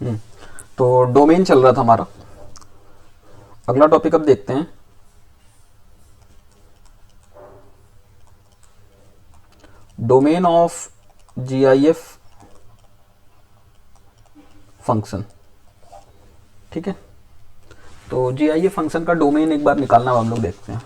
हम्म, तो डोमेन चल रहा था हमारा। अगला टॉपिक अब देखते हैं। Domain of GIF function. ठीक है, तो जीआईएफ फंक्शन का डोमेन एक बार निकालना हम लोग देखते हैं।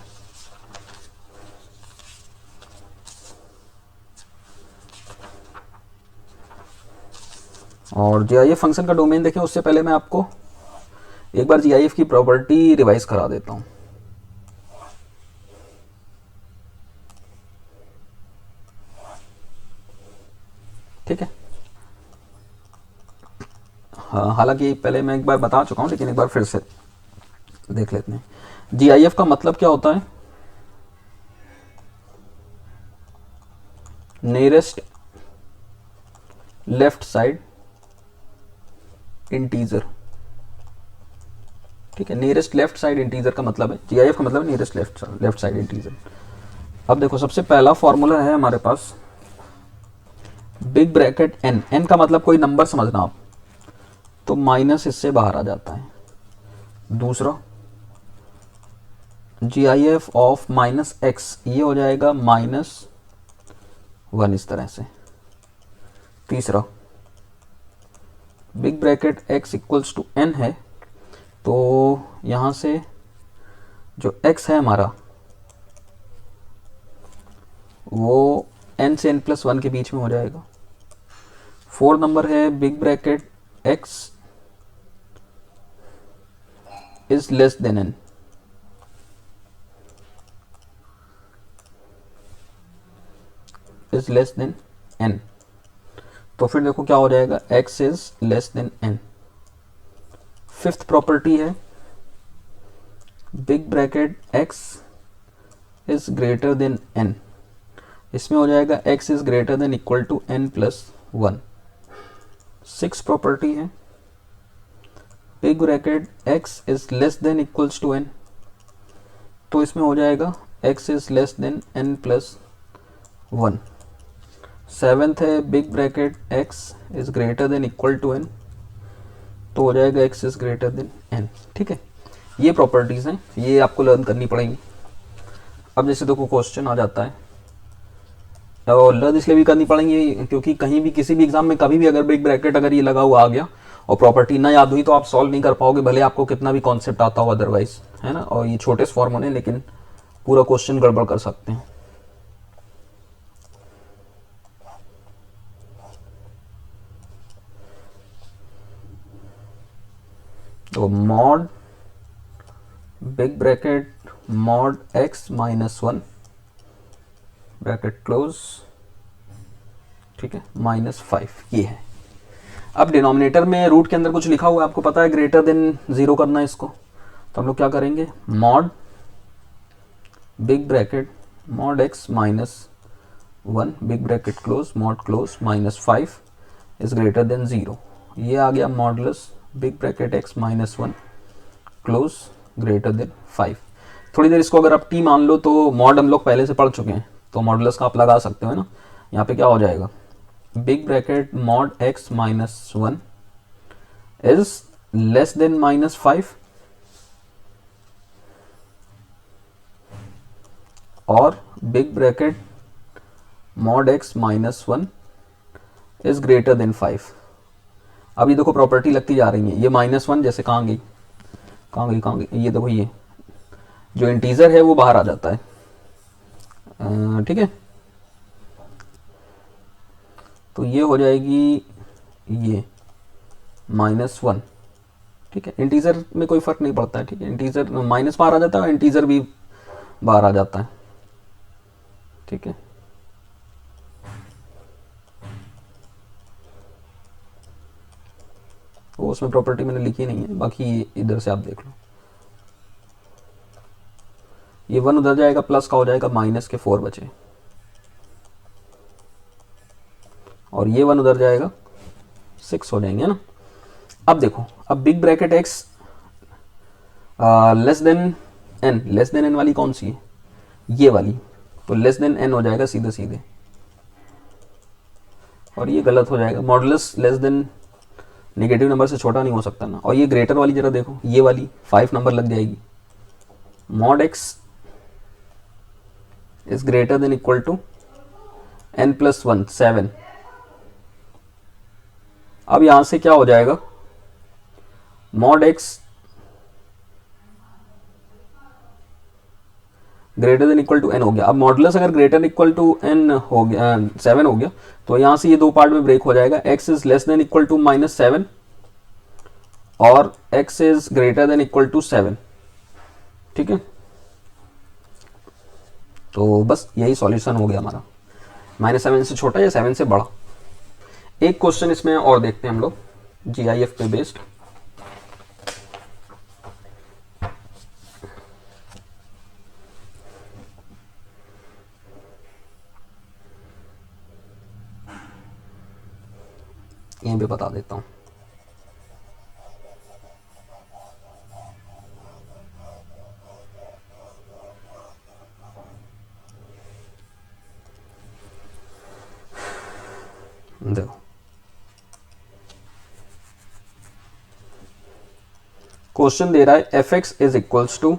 और जीआईएफ फंक्शन का डोमेन देखें उससे पहले मैं आपको एक बार जीआईएफ की प्रॉपर्टी रिवाइज करा देता हूं। ठीक है, हाँ, हालांकि पहले मैं एक बार बता चुका हूं लेकिन एक बार फिर से देख लेते हैं। जीआईएफ का मतलब क्या होता है? Nearest left side integer. ठीक है, नियरेस्ट लेफ्ट साइड इंटीजर का मतलब है, जीआईएफ का मतलब है नियरेस्ट लेफ्ट साइड इंटीजर। अब देखो, सबसे पहला फॉर्मूला है हमारे पास बिग ब्रैकेट एन। एन का मतलब कोई नंबर समझना आप, तो माइनस इससे बाहर आ जाता है। दूसरा, G I F of minus x, ये हो जाएगा -1 इस तरह से। तीसरा, big bracket x equals to n है, तो यहां से जो एक्स है हमारा वो एन से n+1 के बीच में हो जाएगा। 4 नंबर है big bracket x is less than n. Is less than n, तो फिर देखो क्या हो जाएगा, x is less than n। Fifth property है big bracket x is greater than n। इसमें हो जाएगा x is greater than equal to n+1। Six property है big bracket x is less than equals to n, तो इसमें हो जाएगा x is less than n+1। Seventh है big bracket x is greater than equal to n, तो हो जाएगा x is greater than n। ठीक है, ये प्रॉपर्टीज हैं, ये आपको लर्न करनी पड़ेंगी। अब जैसे देखो क्वेश्चन आ जाता है, और लर्न इसलिए भी करनी पड़ेंगी क्योंकि कहीं भी किसी भी एग्जाम में कभी भी अगर बिग ब्रैकेट अगर ये लगा हुआ आ गया और प्रॉपर्टी ना याद हुई तो आप सॉल्व नहीं कर पाओगे, भले आपको कितना भी कॉन्सेप्ट आता हो अदरवाइज, है ना। और ये छोटे फॉर्मूले लेकिन पूरा क्वेश्चन गड़बड़ कर सकते हैं। तो mod big bracket mod x -1 bracket close, ठीक है, -5 ये है। अब डिनोमिनेटर में रूट के अंदर कुछ लिखा हुआ है, आपको पता है ग्रेटर देन 0 करना है इसको, तो हम लोग क्या करेंगे, mod big bracket mod x -1 big bracket close mod close -5 is greater than 0। ये आ गया modulus big bracket x -1 close greater than 5। थोड़ी देर इसको अगर आप t मान लो तो मॉड हम लोग पहले से पढ़ चुके हैं, तो मॉडुलस का आप लगा सकते हो, है ना। यहाँ पे क्या हो जाएगा, big bracket mod x -1 is less then -5 और big bracket mod x -1 is greater then 5। अब ये देखो प्रॉपर्टी लगती जा रही है, ये -1 जैसे कहाँ गई, ये देखो, ये जो इंटीजर है वो बाहर आ जाता है। ठीक है, तो ये हो जाएगी ये -1। ठीक है, इंटीजर में कोई फर्क नहीं पड़ता है, ठीक है, इंटीजर माइनस बाहर आ जाता है, इंटीजर भी बाहर आ जाता है। ठीक है, वो उसमें प्रॉपर्टी मैंने लिखी नहीं है, बाकी इधर से आप देख लो। ये 1 उधर जाएगा, प्लस का हो जाएगा माइनस के 4 बचे, और ये 1 उधर जाएगा 6 हो जाएंगे, ना। अब देखो, अब big bracket x less than n, less than n वाली कौन सी है, ये वाली, तो लेस देन n हो जाएगा सीधे सीधे, और ये गलत हो जाएगा, modulus less than negative number से छोटा नहीं हो सकता ना। और ये ग्रेटर वाली जरा देखो, ये वाली 5 नंबर लग जाएगी। Mod x is greater than equal to n+1 7। अब यहां से क्या हो जाएगा, mod x greater than equal to n हो गया। अब मॉडुलस अगर ग्रेटर इक्वल टू n हो गया 7 हो गया, तो यहां से ये दो पार्ट में ब्रेक हो जाएगा। x is less than equal to -7 और x is greater than equal to 7। ठीक है, तो बस यही सॉल्यूशन हो गया हमारा, -7 से छोटा या 7 से बड़ा। एक क्वेश्चन इसमें और देखते हैं हम लोग, GIF पे बेस्ड। यहीं पे बता देता हूं। देखो, क्वेश्चन दे रहा है f(x) is equals to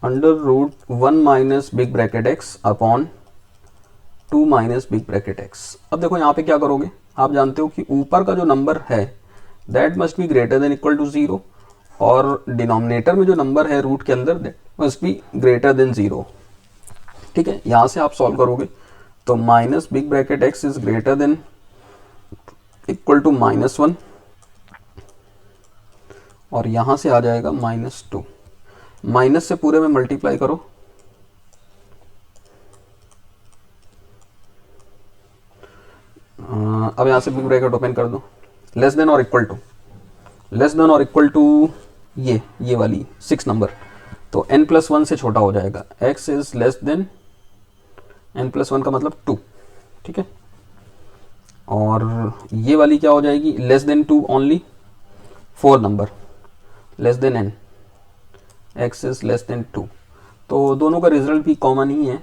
√1 minus big bracket x upon 2 minus big bracket x। अब देखो यहाँ पे क्या करोगे, आप जानते हो कि ऊपर का जो नंबर है that must be greater than equal to 0, और डिनोमिनेटर में जो नंबर है रूट के अंदर that must be greater than 0। ठीक है, यहां से आप सॉल्व करोगे तो minus big bracket x is greater than equal to -1, और यहां से आ जाएगा -2। माइनस से पूरे में मल्टीप्लाई करो, अब यहां से बिग ब्रैकेट ओपन कर दो, लेस देन और इक्वल टू ये वाली 6 नंबर, तो n+1 से छोटा हो जाएगा। x is less than n+1 का मतलब 2। ठीक है, और ये वाली क्या हो जाएगी, less than 2 only 4 number, less than n, x is less then 2। तो दोनों का रिजल्ट भी कॉमन ही है,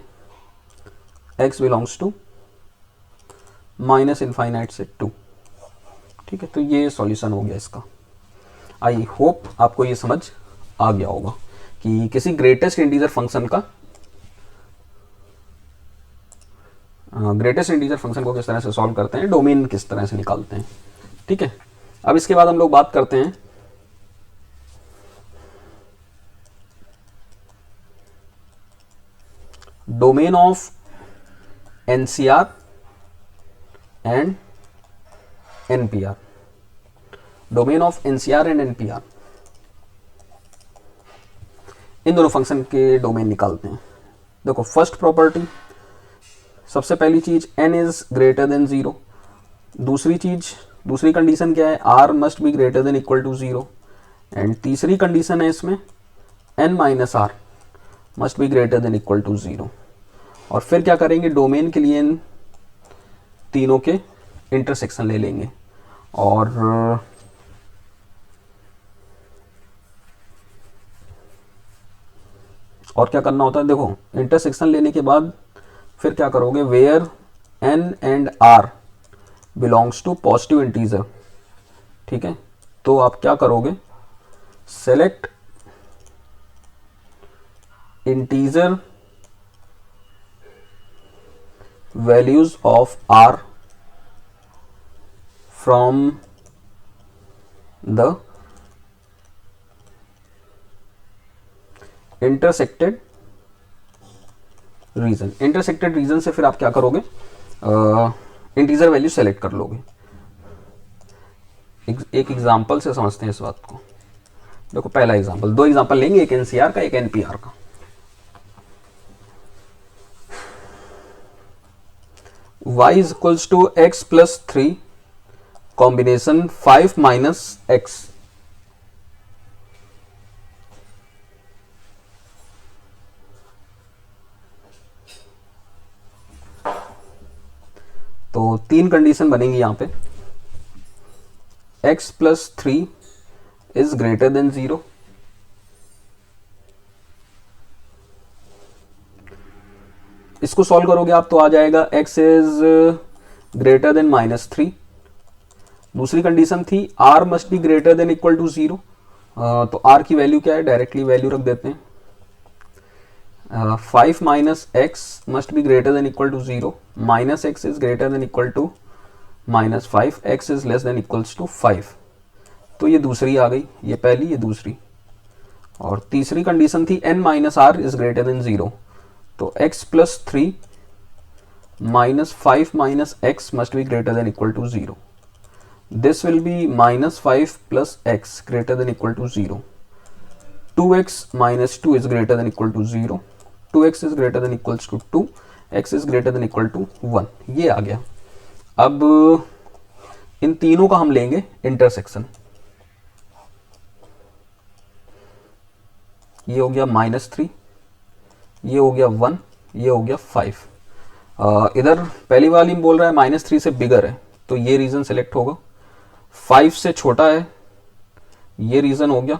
x बिलोंग्स टू -∞ से 2। ठीक है, तो ये सॉल्यूशन हो गया इसका। आई होप आपको ये समझ आ गया होगा कि किसी ग्रेटेस्ट इंटीजर फंक्शन को किस तरह से सॉल्व करते हैं, डोमेन किस तरह से निकालते हैं। ठीक है, अब इसके बाद हम लोग बात करते हैं domain of NCR and NPR। Domain of NCR and NPR, इन दोनों फंक्शन के डोमेन निकालते हैं। देखो, फर्स्ट प्रॉपर्टी, सबसे पहली चीज n इज ग्रेटर देन 0। दूसरी कंडीशन क्या है, r must be greater than equal to 0। And तीसरी कंडीशन है इसमें n minus r must be greater than equal to 0। और फिर क्या करेंगे, डोमेन के लिए इन तीनों के इंटरसेक्शन ले लेंगे, और क्या करना होता है, देखो इंटरसेक्शन लेने के बाद फिर क्या करोगे, where n and r belongs to positive integer. ठीक है, तो आप क्या करोगे, select integer values of r from the intersected region से फिर आप क्या करोगे, इंटीजर वैल्यू सेलेक्ट कर लोगे। एक एग्जांपल से समझते हैं इस बात को। देखो, पहला एग्जांपल, दो एग्जांपल लेंगे, एक NCR का, एक NPR का। y is equals to x plus 3 combination 5 minus x। तो तीन कंडीशन बनेंगी यहां पे, x plus 3 is greater than 0, इसको सॉल्व करोगे आप तो आ जाएगा x इज ग्रेटर देन -3, दूसरी कंडीशन थी r must be greater than equal to 0, तो r की वैल्यू क्या है, डायरेक्टली वैल्यू रख देते हैं, 5 minus x must be greater than equal to 0, minus x is greater than equal to -5, x is less than equals to 5। तो ये दूसरी आ गई, ये पहली, ये दूसरी। और तीसरी कंडीशन थी n minus R is greater than 0, तो x plus 3 minus 5 minus x must be greater than equal to 0। This will be -5 plus x greater than equal to 0, 2x minus 2 is greater than equal to 0, 2x is greater than equals to 2, x is greater than equal to 1। ये आ गया। अब इन तीनों का हम लेंगे intersection. ये हो गया -3, ये हो गया 1, ये हो गया 5। इधर पहली वाली में बोल रहा है -3 से बिगर है, तो ये रीजन सेलेक्ट होगा। 5 से छोटा है, ये रीजन हो गया,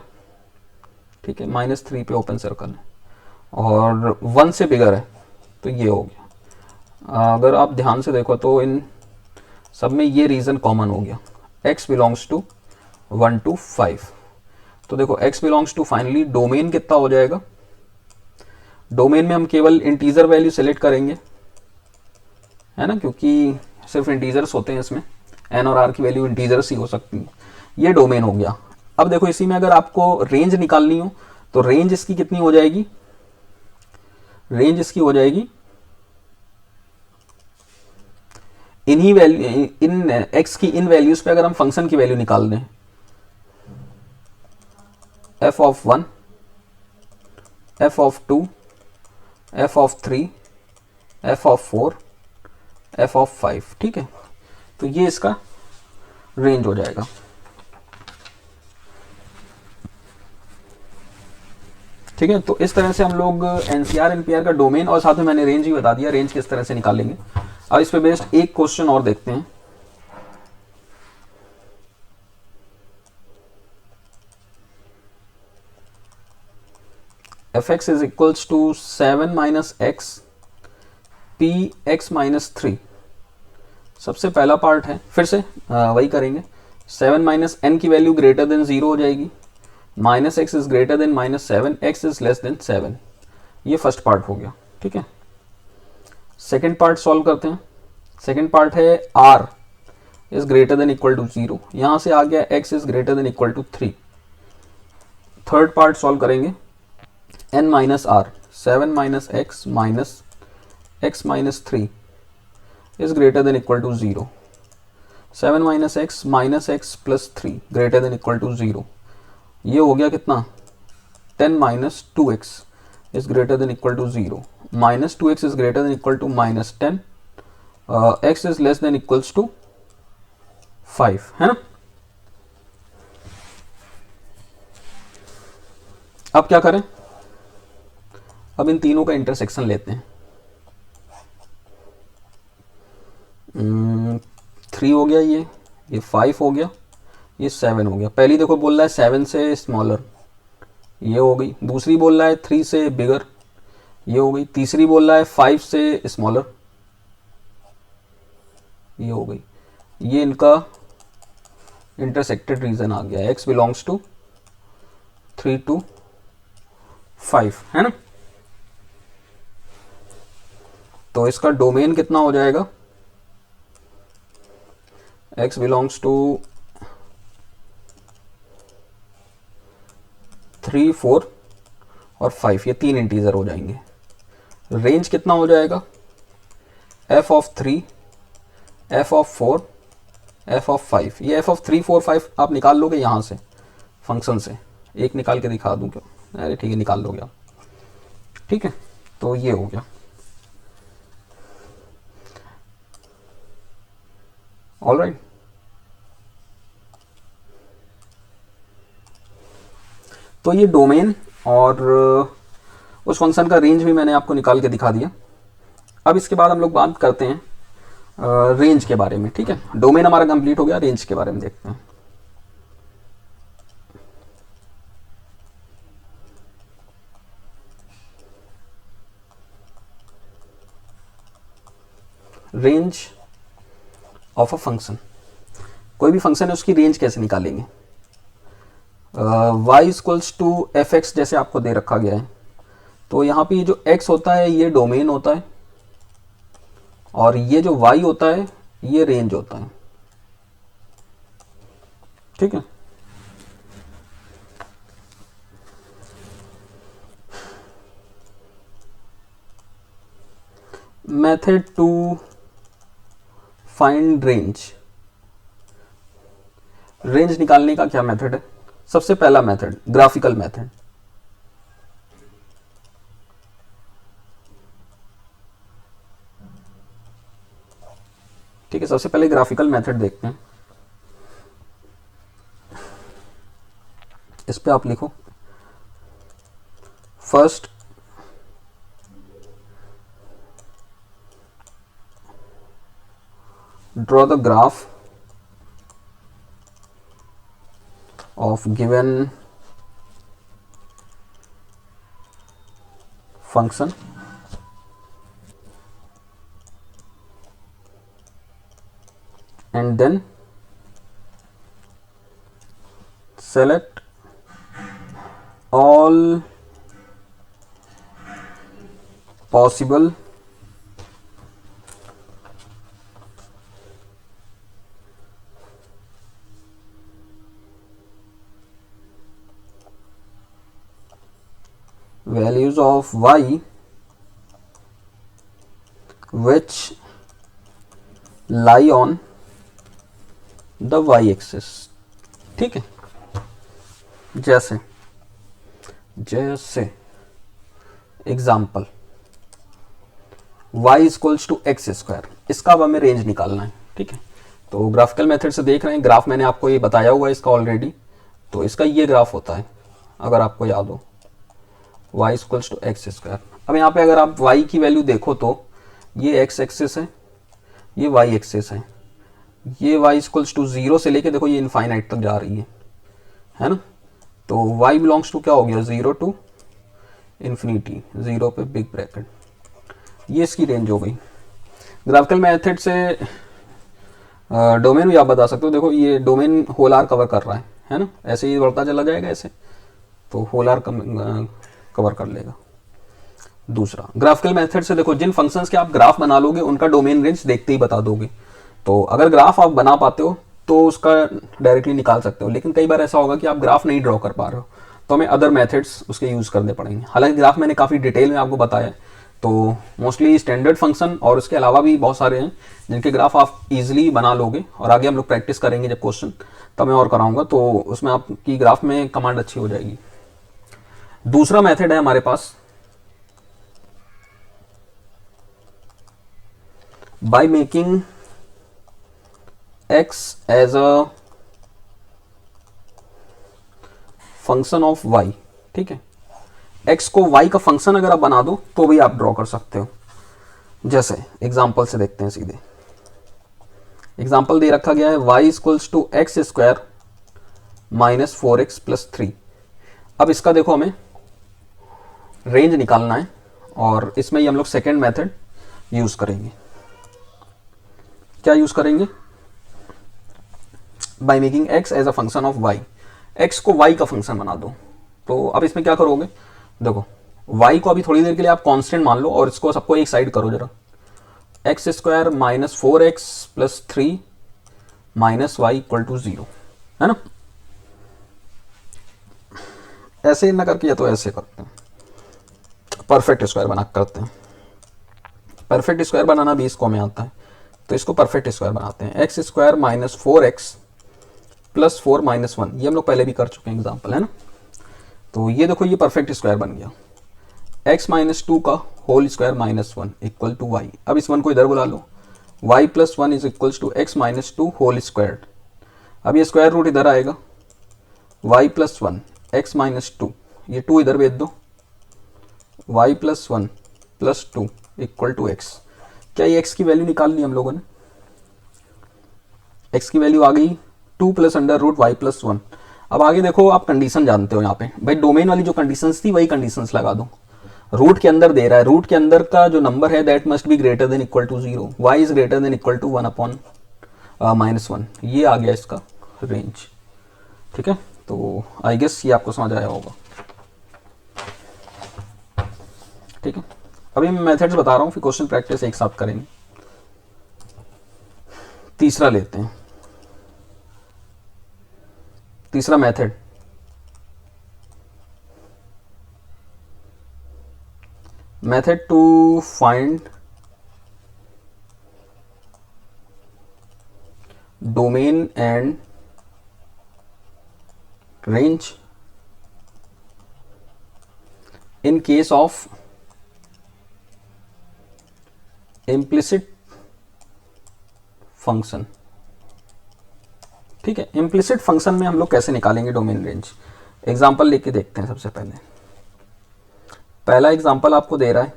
ठीक है, -3 पे ओपन सर्कल है। और 1 से बिगर है, तो ये हो गया। अगर आप ध्यान से देखो तो इन सब में ये रीजन कॉमन हो गया, x बिलोंग्स टू 1 to 5। तो देखो x belongs to, finally domain कितना हो जाएगा, डोमेन में हम केवल इंटीजर वैल्यू सेलेक्ट करेंगे, है ना, क्योंकि सिर्फ इंटीजर्स होते हैं इसमें, n और r की वैल्यू इंटीजर्स ही हो सकती है। ये डोमेन हो गया। अब देखो इसी में अगर आपको रेंज निकालनी हो तो रेंज इसकी कितनी हो जाएगी, रेंज इसकी हो जाएगी इन्हीं वैल्यू, इन x की इन वैल्यूज पे अगर हम फंक्शन की वैल्यू निकाल दें, f of 1, f of 2, f of 3, f of 4, f of 5, ठीक है। तो ये इसका रेंज हो जाएगा। ठीक है, तो इस तरह से हम लोग एनसीआर एनपीआर का डोमेन और साथ में मैंने रेंज भी बता दिया, रेंज किस तरह से निकालेंगे। अब इस पे बेस्ड एक क्वेश्चन और देखते हैं। F x is equals to 7 minus x p x minus 3। सबसे पहला पार्ट है, फिर से वही करेंगे, 7 माइनस एन की वैल्यू ग्रेटर देन 0 हो जाएगी, minus x is greater then -7, x is less then 7। ये फर्स्ट पार्ट हो गया, ठीक है। सेकेंड पार्ट सॉल्व करते हैं। सेकेंड पार्ट है r is greater than equal to 0, यहां से आ गया x is greater than equal to 3। Third part solve करेंगे, n minus R, 7 minus x minus 3 is greater than equal to 0, 7 minus x plus 3 greater than equal to 0। ये हो गया कितना, 10 minus 2x is greater than equal to 0, minus 2x is greater than equal to -10, x is less than equals to 5, है ना। अब क्या करें, अब इन तीनों का इंटरसेक्शन लेते हैं। 3 हो गया, ये 5 हो गया, ये 7 हो गया। पहली देखो बोल रहा है 7 से स्मॉलर, ये हो गई। दूसरी बोल रहा है 3 से बिगर, ये हो गई। तीसरी बोल रहा है 5 से स्मॉलर, ये हो गई। ये इनका इंटरसेक्टेड रीजन आ गया, x बिलोंग्स टू 3 to 5, है ना। तो इसका डोमेन कितना हो जाएगा, x बिलोंग्स टू 3, 4 और 5, ये 3 इंटीजर हो जाएंगे। रेंज कितना हो जाएगा, f of 3, f of 4, f of 5। ये f ऑफ 3, 4, 5 आप निकाल लोगे यहाँ से फंक्शन से, एक निकाल के दिखा दूं क्या, अरे ठीक है निकाल लोगे आप, ठीक है। तो ये हो गया, ऑलराइट। तो ये डोमेन और उस फंक्शन का रेंज भी मैंने आपको निकाल के दिखा दिया। अब इसके बाद हम लोग बात करते हैं रेंज के बारे में, ठीक है। डोमेन हमारा कंप्लीट हो गया, रेंज के बारे में देखते हैं। Range of a function. कोई भी फंक्शन है उसकी रेंज कैसे निकालेंगे? y equals to f x जैसे आपको दे रखा गया है, तो यहाँ पे ये जो x होता है ये डोमेन होता है और ये जो y होता है ये रेंज होता है, ठीक है। Method to find range, range निकालने का क्या मेथड है? सबसे पहला मेथड ग्राफिकल मेथड। ठीक है, सबसे पहले ग्राफिकल मेथड देखते हैं। इस पे आप लिखो first draw the graph of given function and then select all possible values of y which lie on the y axis। ठीक है, जैसे example y equals to x square, इसका अब हमें रेंज निकालना है। ठीक है, तो ग्राफिकल मेथड से देख रहे हैं, ग्राफ मैंने आपको ये बताया हुआ है इसका ऑलरेडी, तो इसका ये ग्राफ होता है अगर आपको याद हो, y equals to x square. अब यहाँ पे अगर आप y की वैल्यू देखो तो ये x एक्सिस है, ये y एक्सिस है, ये y इक्वल्स टू 0 से लेके देखो ये इनफाइनाइट तक जा रही है ना। तो y बिलोंग्स टू क्या हो गया, 0 टू इन्फिनिटी, 0 पे बिग ब्रैकेट, ये इसकी रेंज हो गई। ग्राफिकल मेथड से डोमेन भी आप बता सकते हो, देखो ये डोमेन होल आर कवर कर रहा है ना, ऐसे ही बढ़ता चला जाएगा ऐसे, तो होल आर कवर कर लेगा। दूसरा ग्राफिकल मेथड से देखो जिन फंक्शंस के आप ग्राफ बना लोगे उनका डोमेन रेंज देखते ही बता दोगे, तो अगर ग्राफ आप बना पाते हो तो उसका डायरेक्टली निकाल सकते हो, लेकिन कई बार ऐसा होगा कि आप ग्राफ नहीं ड्रॉ कर पा रहे हो, तो हमें अदर मेथड्स उसके यूज़ करने पड़ेंगे। हालांकि ग्राफ मैंने काफ़ी डिटेल में आपको बताया है, तो मोस्टली स्टैंडर्ड फंक्शन और उसके अलावा भी बहुत सारे हैं जिनके ग्राफ आप इजीली बना लोगे, और आगे हम लोग प्रैक्टिस करेंगे जब क्वेश्चन, तब मैं और कराऊंगा, तो उसमें आपकी ग्राफ में कमांड अच्छी हो जाएगी। दूसरा मेथड है हमारे पास by making x as a function of y। ठीक है, x को y का फंक्शन अगर आप बना दो तो भी आप ड्रॉ कर सकते हो। जैसे एग्जांपल से देखते हैं, सीधे एग्जांपल दे रखा गया है y equals to x square minus 4x plus 3। अब इसका देखो हमें रेंज निकालना है और इसमें ही हम लोग सेकेंड मेथड यूज करेंगे। क्या यूज करेंगे? By making x as a function of y, x को y का फंक्शन बना दो। तो अब इसमें क्या करोगे, देखो y को अभी थोड़ी देर के लिए आप कांस्टेंट मान लो और इसको सबको एक साइड करो जरा, x square minus 4x plus 3 minus y equal to 0, है ना। ऐसे ना करके या तो ऐसे करते हैं, परफेक्ट स्क्वायर बना करते हैं। परफेक्ट स्क्वायर बनाना भी इसको हमें आता है, तो इसको परफेक्ट स्क्वायर बनाते हैं। X square minus 4x plus 4 minus 1, ये हम लोग पहले भी कर चुके हैं एग्जाम्पल, है ना। तो ये देखो ये परफेक्ट स्क्वायर बन गया, x माइनस 2 का whole square minus 1 equal to y। अब इस 1 को इधर बुला लो, y plus 1 is equals to x minus 2 whole square. अब ये स्क्वायर रूट इधर आएगा, y प्लस 1 एक्स माइनस 2, ये 2 इधर भेज दो, y plus 1 plus 2 equal to x. क्या ये x की वैल्यू निकाल ली हम लोगों ने? x की वैल्यू आ गई 2 plus under root y plus 1। अब आगे देखो, आप कंडीशन जानते हो यहाँ पे, भाई डोमेन वाली जो कंडीशंस थी वही कंडीशंस लगा दो। रूट के अंदर दे रहा है, रूट के अंदर का जो नंबर है that must be greater than equal to 0, y is greater than equal to 1 upon -1, ये आ गया इसका रेंज। ठीक है, तो आई गेस ये आपको समझ आया होगा। ठीक है, अभी मैं मेथड्स बता रहा हूँ, फिर क्वेश्चन प्रैक्टिस एक साथ करेंगे। तीसरा लेते हैं, तीसरा method, method to find domain and range in case of implicit function. ठीक है, इम्प्लिसिट फंक्शन में हम लोग कैसे निकालेंगे डोमेन रेंज, एग्जांपल लेके देखते हैं। सबसे पहला एग्जांपल आपको दे रहा है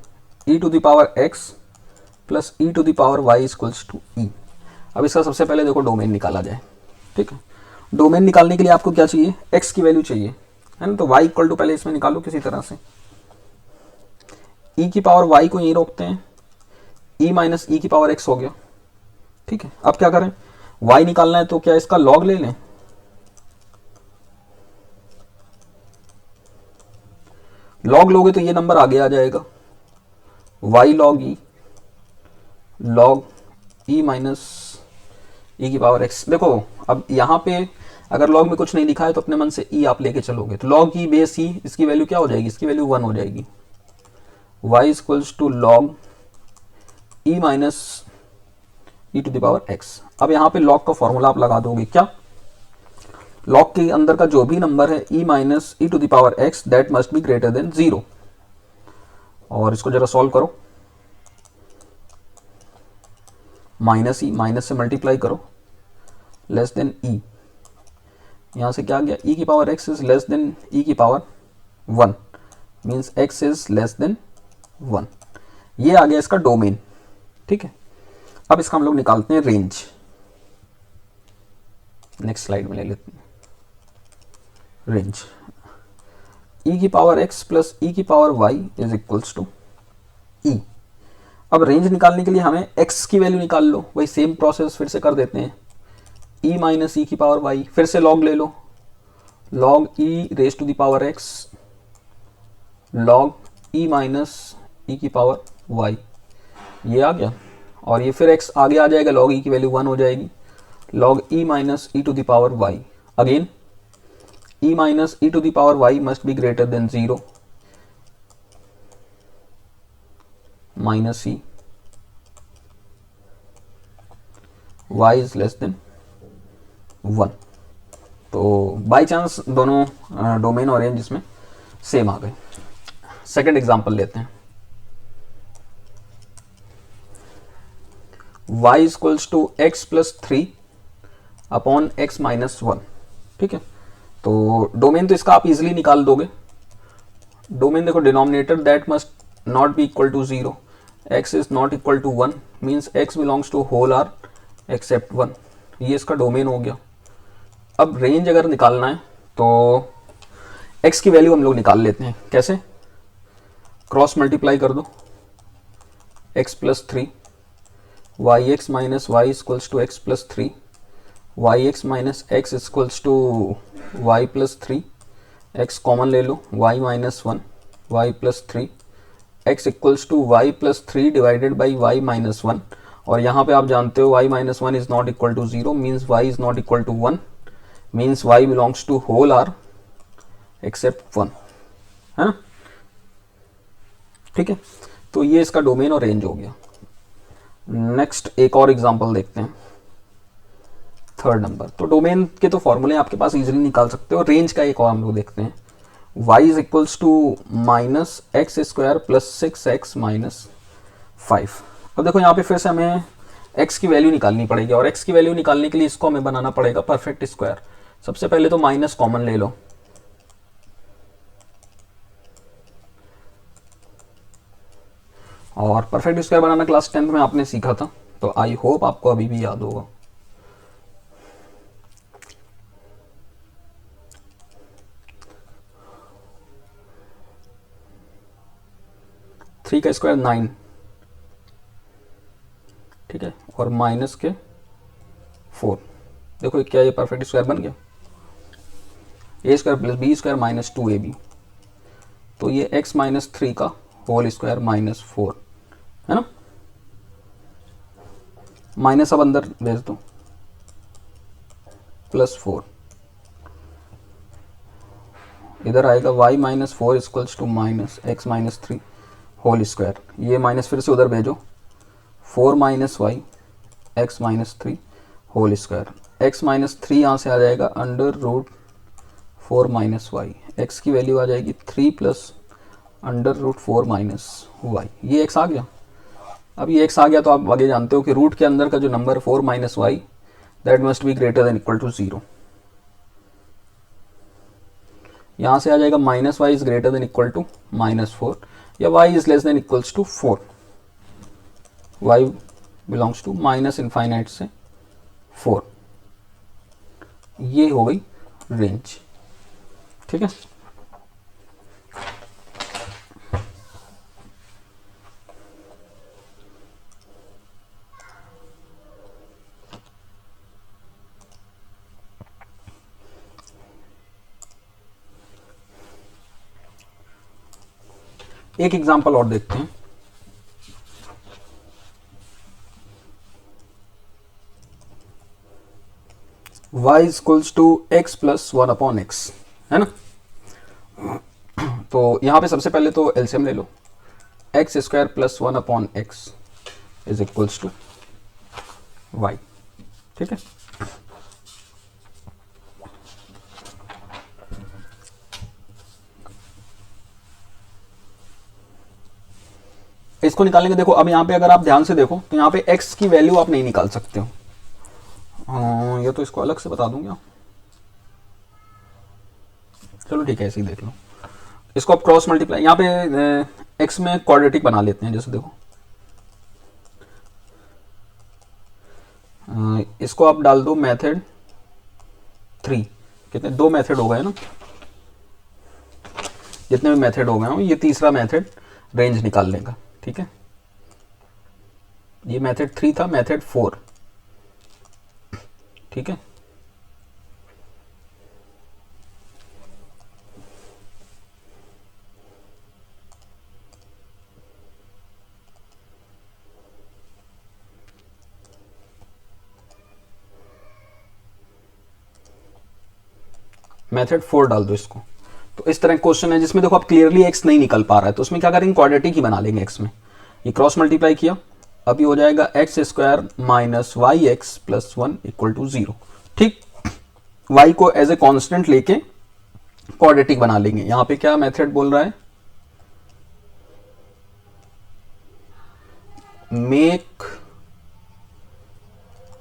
e to the power x plus e to the power y equals to e। अब इसका सबसे पहले देखो डोमेन निकाला जाए। ठीक है, डोमेन निकालने के लिए आपको क्या चाहिए, x की वैल्यू चाहिए, है ना। तो y इक्वल टू पहले इसमें निकालो किसी तरह से, e की पावर y को यहीं रोकते हैं, e माइनस ई की पावर x हो गया। ठीक है, अब क्या करें, y निकालना है तो क्या इसका log ले लें, log लोगे तो ये नंबर आगे आ जाएगा, y log e minus e की पावर x। देखो अब यहाँ पे अगर log में कुछ नहीं लिखा है तो अपने मन से e आप लेके चलोगे, तो log e बेस e, इसकी वैल्यू क्या हो जाएगी, इसकी वैल्यू 1 हो जाएगी। y equals to log e minus e to the power x। अब यहाँ पे log का फॉर्मूला आप लगा दोगे, क्या, log के अंदर का जो भी नंबर है e minus e to the power x that must be greater than 0। और इसको जरा सॉल्व करो, माइनस ई माइनस से मल्टीप्लाई करो, लेस देन e, यहाँ से क्या आ गया, e की power x is less than e की power 1, means x is less than 1। ये आ गया इसका डोमेन। ठीक है, अब इसका हम लोग निकालते हैं रेंज। नेक्स्ट स्लाइड में ले लेते हैं रेंज, e की पावर x प्लस e की power y is equals to e। अब रेंज निकालने के लिए हमें x की वैल्यू निकाल लो, वही सेम प्रोसेस फिर से कर देते हैं, e माइनस ई की पावर y, फिर से log ले लो, log e raise to the power x log e minus e की पावर y, ये आ गया। और ये फिर x आगे आ जाएगा, log e की वैल्यू 1 हो जाएगी, log e minus e to the power y, again e minus e to the power y must be greater than 0, minus e y is less than 1। तो बाई चांस दोनों domain और range इसमें same आ गए। Second example लेते हैं, y equals to x plus 3 upon x minus 1। ठीक है, तो डोमेन तो इसका आप इजिली निकाल दोगे। डोमेन देखो, denominator that must not be equal to 0, x is not equal to 1, means x belongs to whole R except 1, ये इसका डोमेन हो गया। अब रेंज अगर निकालना है तो x की वैल्यू हम लोग निकाल लेते हैं, कैसे, क्रॉस मल्टीप्लाई कर दो, x plus 3 y x minus y equals to x plus 3, y x minus x equals to y plus 3, x common ले लो, y minus 1 y plus 3, x equals to y plus 3 divided by y minus 1। और यहाँ पे आप जानते हो y minus 1 is not equal to 0, means y is not equal to 1, means y belongs to whole R except 1, है ना। ठीक है, तो ये इसका डोमेन और रेंज हो गया। नेक्स्ट एक और एग्जांपल देखते हैं, थर्ड नंबर। तो डोमेन के तो फॉर्मूले आपके पास इजीली निकाल सकते हो, रेंज का एक और हम लोग देखते हैं, y is equals to minus x square plus 6x minus 5। अब देखो यहाँ पे फिर से हमें x की वैल्यू निकालनी पड़ेगी, और x की वैल्यू निकालने के लिए इसको हमें बनाना पड़ेगा परफेक्ट स्क्वायर। सबसे पहले तो माइनस कॉमन ले लो, और परफेक्ट स्क्वायर बनाना क्लास 10th में आपने सीखा था, तो आई होप आपको अभी भी याद होगा। थ्री का स्क्वायर 9, ठीक है, और माइनस के 4। देखो क्या ये परफेक्ट स्क्वायर बन गया, a square plus b square minus 2ab, तो ये x माइनस 3 का होल स्क्वायर माइनस 4 है ना। माइनस अब अंदर भेज दो, प्लस 4 इधर आएगा, y minus 4 equals to minus x minus 3 whole square, ये माइनस फिर से उधर भेजो, 4 minus y x minus 3 whole square, x minus 3 यहाँ से आ जाएगा under root 4 minus y, x की वैल्यू आ जाएगी 3 plus under root 4 minus y, ये एक्स आ गया। अब ये एक्स आ गया तो आप आगे जानते हो कि रूट के अंदर का जो number 4 minus y that must be greater than equal to 0। यहाँ से आ जाएगा minus y is greater than equal to minus 4 या y is less than equals to 4, y belongs to minus infinite से 4, ये हो गई रेंज। ठीक है, एक एग्जांपल और देखते हैं। y equals to x plus 1 upon x है ना। तो यहां पे सबसे पहले तो एलसीएम ले लो, x square plus 1 upon x is equals to y. ठीक है, इसको निकालेंगे। देखो अब यहाँ पे अगर आप ध्यान से देखो तो यहाँ पे x की वैल्यू आप नहीं निकाल सकते हो, ये तो इसको अलग से बता दूंगा, चलो ठीक है ऐसे ही देख लो। इसको आप क्रॉस मल्टीप्लाई, यहाँ पे x में क्वाड्रेटिक बना लेते हैं। जैसे देखो इसको आप डाल दो मेथड 3, कितने 2 मेथड हो गए ना, जितने भी मेथड हो गए हो, ये तीसरा मेथड रेंज निकालने का। ठीक है, ये मेथड 3 था, मेथड 4। ठीक है, मेथड 4 डाल दो इसको। तो इस तरह क्वेश्चन है जिसमें देखो आप क्लियरली x नहीं निकल पा रहा है, तो उसमें क्या करेंगे, क्वाड्रेटिक ही बना लेंगे x में। ये क्रॉस मल्टीप्लाई किया, अभी हो जाएगा x square minus y x plus 1 equal to 0। ठीक, y को एज ए कांस्टेंट लेके क्वाड्रेटिक बना लेंगे। यहां पे क्या मेथड बोल रहा है, make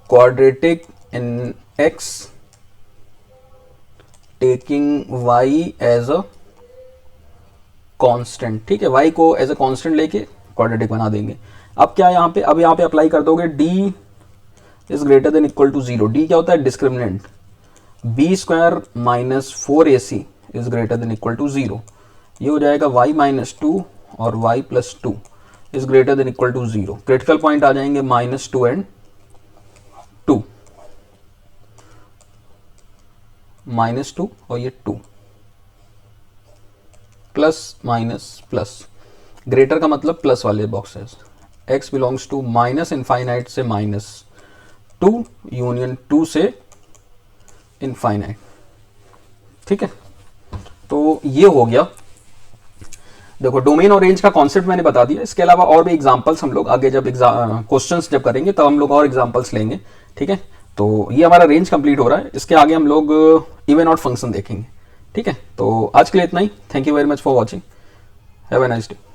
quadratic in x taking y as a constant. ठीक है, y को एज अ कांस्टेंट लेके क्वाड्रेटिक बना देंगे। अब क्या यहाँ पे, अब यहाँ पे अप्लाई कर दोगे, d is greater than equal to 0। d क्या होता है, discriminant. b square minus 4ac is greater than equal to 0। ये हो जाएगा y माइनस 2 और y plus 2 is greater than equal to 0। Critical point आ जाएंगे -2 एंड 2, -2 और ये 2, प्लस माइनस प्लस, ग्रेटर का मतलब प्लस वाले boxes. x belongs to minus infinite से -2 यूनियन 2 से इनफाइनाइट। ठीक है, तो ये हो गया। देखो डोमेन और रेंज का कॉन्सेप्ट मैंने बता दिया, इसके अलावा और भी एग्जांपल्स हम लोग आगे जब क्वेश्चंस जब करेंगे तब हम लोग और एग्जांपल्स लेंगे। ठीक है, तो ये हमारा रेंज कंप्लीट हो रहा है, इसके आगे हम लोग इवन आउट फंक्शन देखेंगे। ठीक है, तो आज के लिए इतना ही। Thank you very much for watching, have a nice day.